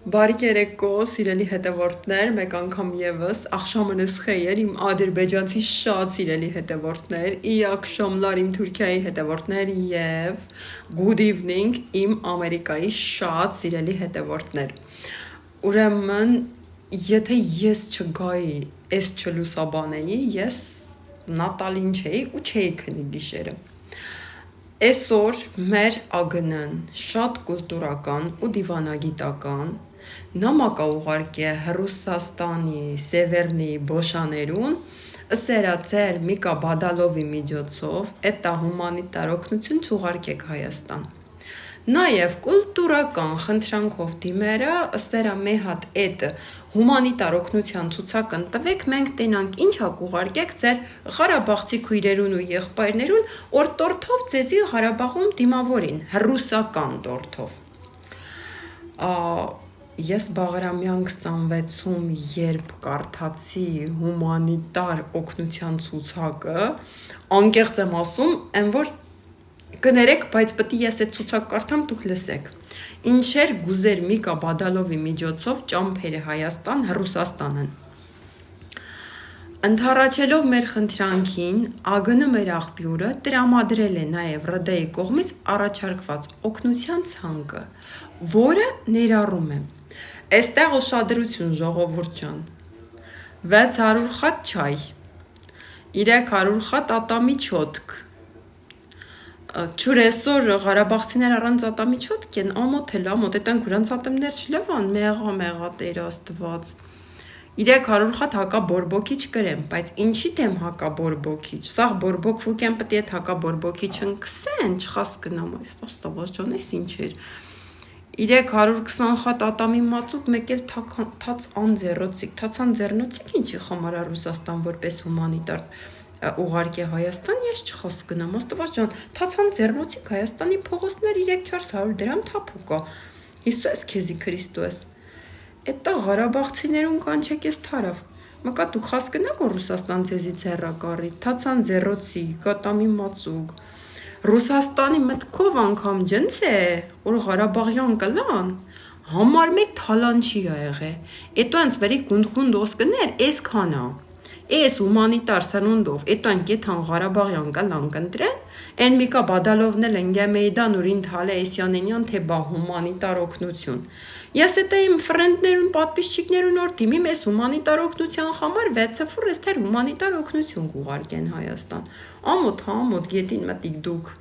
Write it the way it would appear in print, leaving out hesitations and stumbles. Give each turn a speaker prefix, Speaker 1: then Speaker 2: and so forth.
Speaker 1: Բարիք երեկո, սիրելի հետևորդներ, մեկ անգամ եւս ախշամınız խեյեր իմ ադրբեջանցի շատ սիրելի հետևորդներ, ի ակշամlar իմ Թուրքիայի հետևորդներ եւ good evening իմ Ամերիկայի շատ սիրելի հետևորդներ։ Ուրեմն, եթե ես չգայի, ես չլուսաբանեի, ես Նատալին չէի ու չէի քնի գիշերը։ Այսօր մեր ԱԳՆ-ն շատ կուլտուրական ու դիվանագիտական նամակ ուղարկե Ռուսաստանի Սևերնի Բոշաներուն ըսերացեր Միկա Բադալովի միջոցով էտա հումանիտար օգնություն չուղարկեք Հայաստան։ Նաև կուլտուրական խնդրանքով դիմերը ըստերա մի հատ էդ հումանիտար օգնության ցուցակն տվեք, մենք տենանք ինչա կուղարկեք ձեր Ղարաբաղցի քույրերուն ու եղբայրներուն, որ տորթով ձեզի Ղարաբաղում դիմավորին, ռուսական տորթով։ Ես Բաղրամյան 26-ում երբ կարդացի հումանիտար օգնության ցուցակը, անկեղծ եմ ասում, այն որ կներեք, բայց պետք է ես այդ ցուցակ կարդամ, դուք լսեք։ Ինչեր գուզեր Միկա Բադալովի միջոցով ճամփերը Հայաստան, Ռուսաստանն։ Ընդառաջելով մեր խնդրանքին, ԱԳՆ մեր աղբյուրը տրամադրել է նաև ՌԴ-ի կողմից առաջարկված օգնության ցանկը, որը ներառում է Այստեղ ուշադրություն ժողովուրդ ջան 600 խատ չայ 300 խատ ատամի չոտք Չուրեսօր Ղարաբաղցիներ առանց ատամի չոտք են ամոթ էլ ամոթ էտան գուրանց ատամներ չլվան մեղա Տեր Աստված 300 խատ հակաբորբոքիչ կրեմ, բայց ինչի դեմ հակաբորբոքիչ, սաղ բորբոքվուք են պետք է հակաբորբոքիչն կսեն, չխաս կնամ, Աստված ջան, այս ինչ էր 320 խատ ատամի մածուկ, մեկ էլ թաց անձեռոցիկ, թացան ձեռնոցիկ ինչի խմարա Ռուսաստան որպես հումանիտար ուղարկե Հայաստան, ես չխաս կնամ, Աստված ջան, թացան ձեռնոցիկ Հայաստանի փողոցներ 3-400 դրամ թափուկա, Հիսուս քեզի Քրիստոս Էտա Ղարաբաղցիներուն կանչեք ես թարավ, մկա դու խաս կնակ որ Ռուսաստան ձեզի ձեռակառի, թացան ձեռոցի, կատամի մածուկ, Ռուսաստանի մտքով անգամ ջնց է, որ Ղարաբաղյան կլան, համար մեկ թալան չի եղե, էտո անց վերի գունդ ոսկներ, ես քանա, ես հումանիտար սնունդով, էտո անք եթան Ղարաբաղյան կլան կընտրեն, են Միկա Բադալովն էլ ընգե մեյդան ուրին թալե Էսյանենյան թե բա հումանիտար օգնություն, Ես էտա իմ ֆրենդներուն, պատպիսչիկներուն որ դիմիմ ես հումանիտար օգնության համար 6 ֆուր ես թեր հումանիտար օգնություն կուղարկեն Հայաստան, ամոթ գետին մտիկ դուք